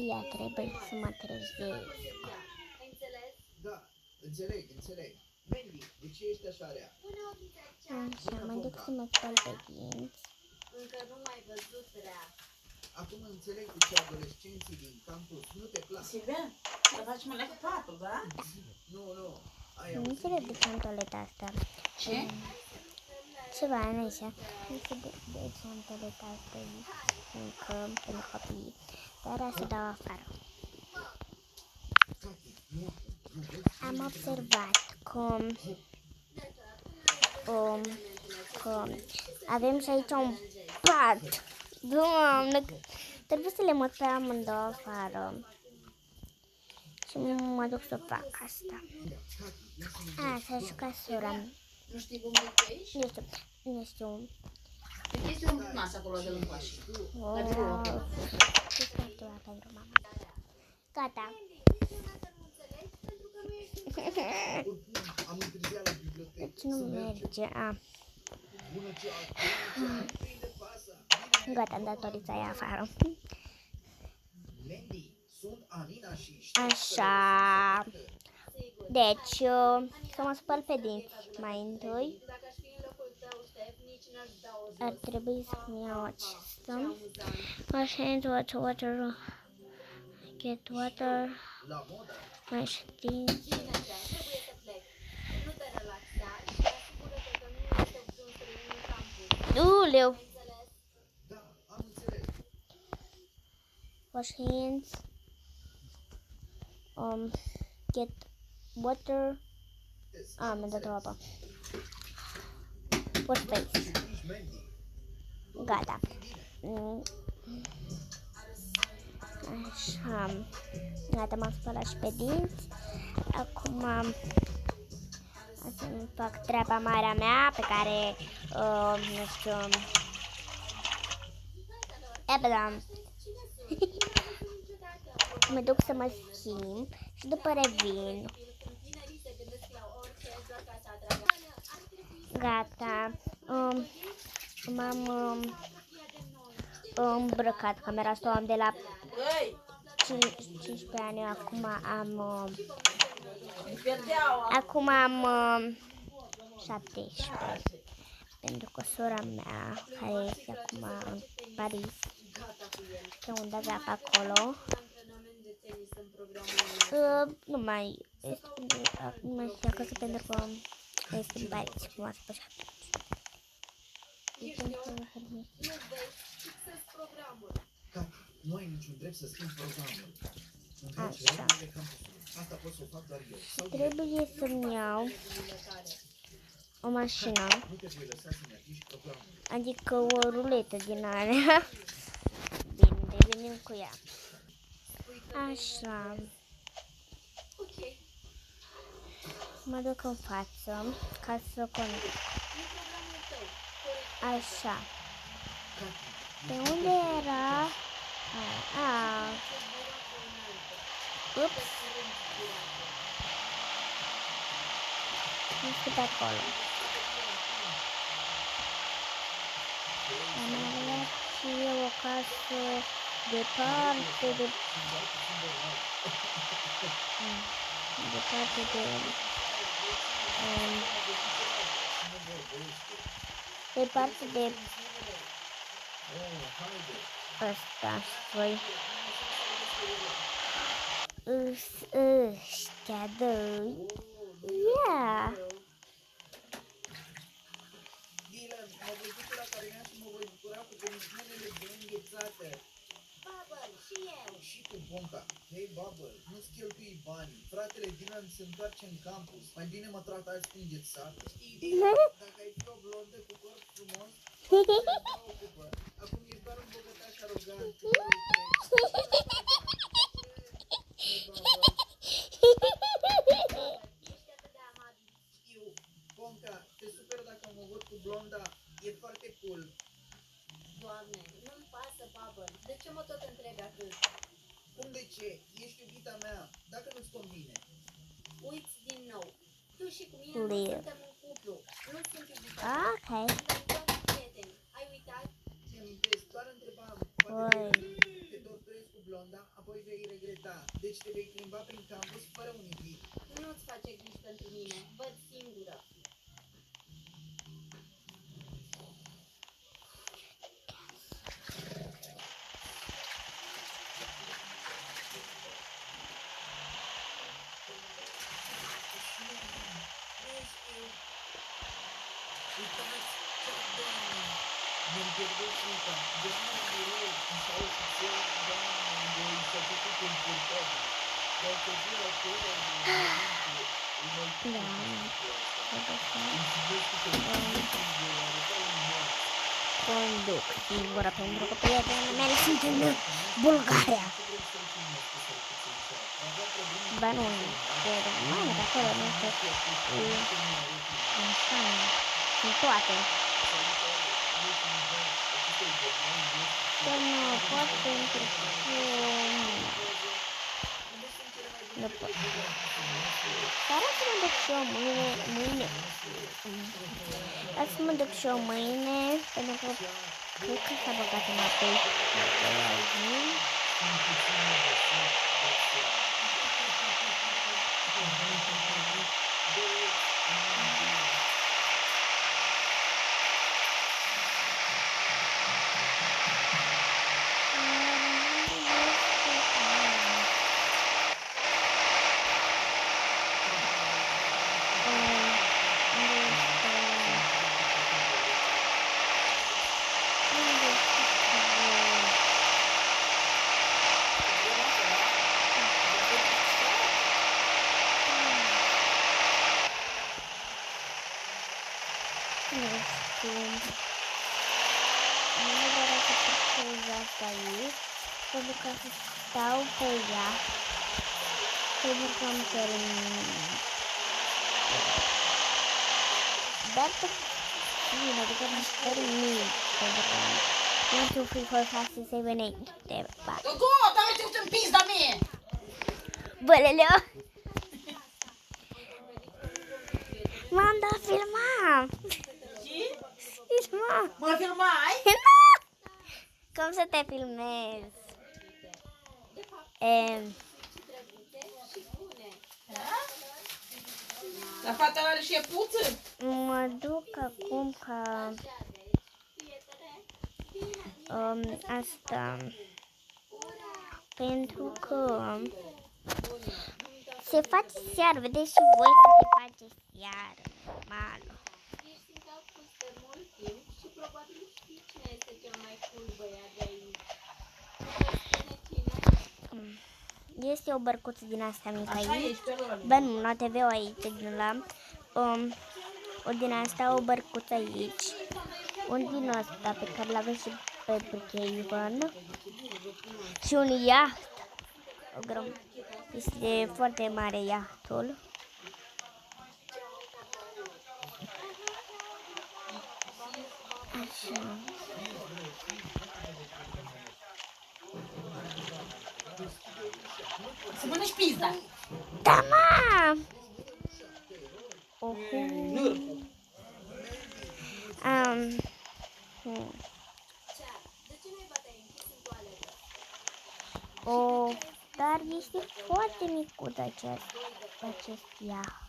Ea trebuie să mă trezesc. Da, înțeleg. Mandy, de ce ești așa rea? Așa, mă duc să mă spăl pe dinți. Încă nu m-ai văzut rea. Acum înțeleg de ce adolescenții din campus nu te plac. Silvia, să facem alea cu patul, da? Nu, Nu înțeleg de ce am toaleta asta. Ce? Ceva, nu așa. Nu înțeleg de ce am toaleta asta încă pentru copii. Dar să dau afară. Am observat că avem și aici un pat. Doamne, trebuie să le mut pe amândouă afară. Și mă duc să fac asta. Asta și ca sora mea. Nu știi cum e pe aici? Nu știu. Deci este un masă acolo de lângă așa. Ce scriptura pentru mama. Gata. Am întârziat la bibliotecă. Deci nu merge. Bună ziua, prinde pasa. Gata, am dat torița aia afară. Mandy, sunt Anina și Așa. Deci, să mă spăl pe dinți mai întâi. Dacă aș fi în locul tău, Ștef, nici n-aș da o zi. Ar trebui să-mi iau acesta. Așa, water. Get water. la modă. Mai știi. Bine, rea, trebuie să plec. Nu te relaxa și asigură-te că nu este vreun străin în campus. Uleu. Înțeles? Da, am înțeles. Wash hands. Get water. Mi-a dat o apă. Wash face. Ești Mandy. Gata. Așa. Gata, m-am spălat și pe dinți. Acum să-mi fac treaba mare a mea pe care, nu știu, mă duc să mă schimb și după revin. Gata. M-am îmbrăcat, camera asta o am de la 15 ani, acum am 17. Pentru că sora mea, care este acum în Paris, pe undeva pe acolo, nu mai este acasă pentru că este în Paris, cum a spus atunci. Nu ai niciun drept să schimbi programul. Așa. Asta pot să o fac doar eu. Trebuie să-mi iau o mașină, Nu te voi lăsa să-mi atingi programul. adică o ruletă din alea. Bine, revenim cu ea. Așa. Mă duc în față ca să conduc. Așa. Pe unde era? Ups. Nu știu pe acolo. Am avut și eu o casă departe de... Departe de... Departe de... Ăsta voi. Ăștia doi. Ia! Dylan, mă voi duce la Carina și mă voi bucura cu comisioanele de înghețate. Bubble, și eu. Și tu, Bonca. Hei, Bubble, nu-ți cheltui banii. Fratele Dylan se întoarce în campus. Mai bine mă trata azi cu înghețată. Știi, dacă ai fi o blondă cu corp frumos, acum ești doar un bogătaș arogant. Știu, Bonca, te super dacă mă văd cu blonda. E foarte cool. Doamne, nu-mi pasă, Bubble. De ce mă tot întrebi atât? Cum de ce? Ești iubita mea. Dacă nu-ți convine. Uiți din nou. Tu și cu mine nu suntem un cuplu. Nu sunt iubita. Ok. Suntem doar prieteni. Ai uitat? Ți-amintesc, doar întrebam. Oi. Te torturezi cu Deci te vei plimba prin campus fără un ghid. Nu-ți face griji pentru mine. Văd singură. Nu știu. Uitați, cea doamnă. Mi-am pierdut frica. Doamna Mirou, așa ofițer, doamna Mirou, s-a făcut confortabil. Dar că vii acolo, îi mai pune Da. mulțumesc că te-ai arătat un moar. Conduc singură pentru că prietenele mele sunt în Bulgaria. Ba nu, de România, de acolo, nu știu, în Spania, sunt toate. Că nu pot pentru că nu pot. Dar să mă duc și eu mâine. Să mă duc și eu mâine, pentru că cred că s-a băgat în apei. Pentru că stau pe ea, pentru că îmi termin. Dar pe bine, adică îmi termin, pentru că nu știu free for 678 de bani. Gogo, dar uite în pizda mie! Băleleu! M-am dat filma! Filma! Mă filmai? Cum să te filmezi? Dar fata are și epuță? Mă duc acum ca asta pentru că se face seară, vedeți și voi că se face seară, normal. Ești în campus de mult timp și probabil știi cine este cel mai cool băiat de aici. Spune cine? Este o bărcuță din asta mică Așa aici. ești, pe ăla. Bă, nu, la TV-ul aici, din la o din asta, o bărcuță aici. Un din ăsta pe care l-avem și pe Brookhaven. Și un iaht. Este foarte mare iahtul. Așa. Să mănânci pizda. Da, ma! Dar este foarte micuț acest iaht.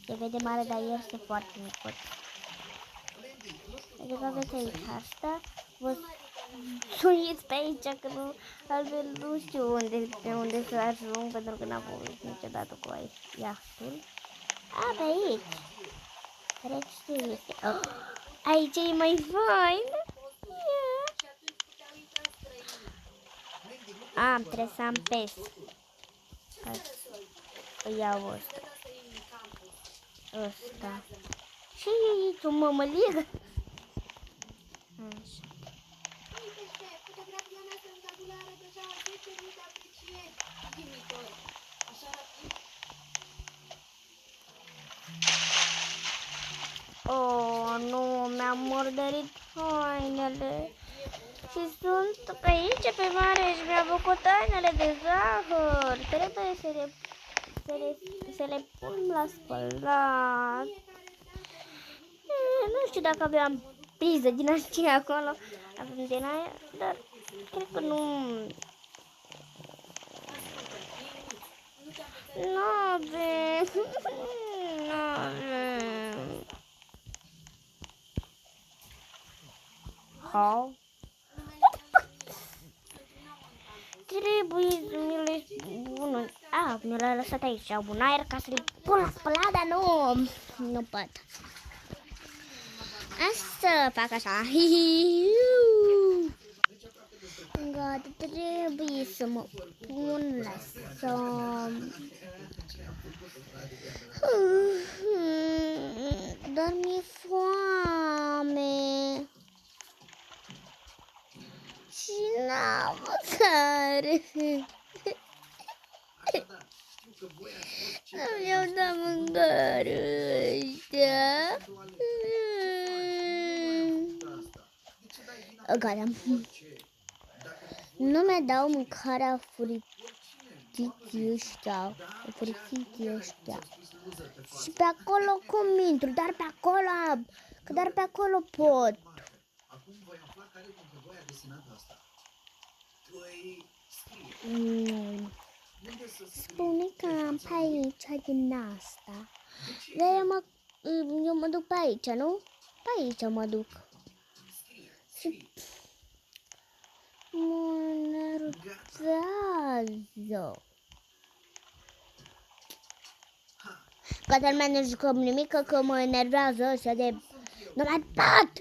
Se vede mare, dar este foarte micuț. Adică aveți aici asta, vă suiți pe aici, că nu, altfel nu știu pe unde să ajung, pentru că n-am vorbit niciodată cu iahtul. A, pe aici. Care știu este? Oh, aici e mai fain. Am, trebuie să am pes. Îi iau ăsta. Ăsta. Și aici o mămăligă. Așa. Uite, șef, fotografia mea în tabulară deja 10.000 de aprecieri. Ghimitor. Așa rapid. Oh, nu, mi-am murdărit hainele. Și sunt pe aici, pe mare, și mi-am făcut hainele de zahăr. Trebuie să le pun la spălat. Nu știu dacă aveam priză din aceea acolo. Avem din aia, dar cred că nu Ha? Trebuie să mi le spun. Mi l-a lăsat aici un aer ca să le pun la spălat, dar nu pot. Asta fac așa. Gata, trebuie să mă pun la somn. Dar mi-e foame. Și n-am mâncare. Nu mi-au dat mâncare ăștia. Gata. Nu mi-a dau mâncarea furitiții ăștia. Și pe acolo cum intru? Dar pe acolo, că doar pe acolo pot. Acum voi afla care dintre voi a desenat asta. Păi, Spune că am pe aici din asta. Dar eu mă duc pe aici, nu? Pe aici mă duc. Și mă nervează. Gata, nu mai ne jucăm nimic, că mă enervează ăștia de... Nu mai pot!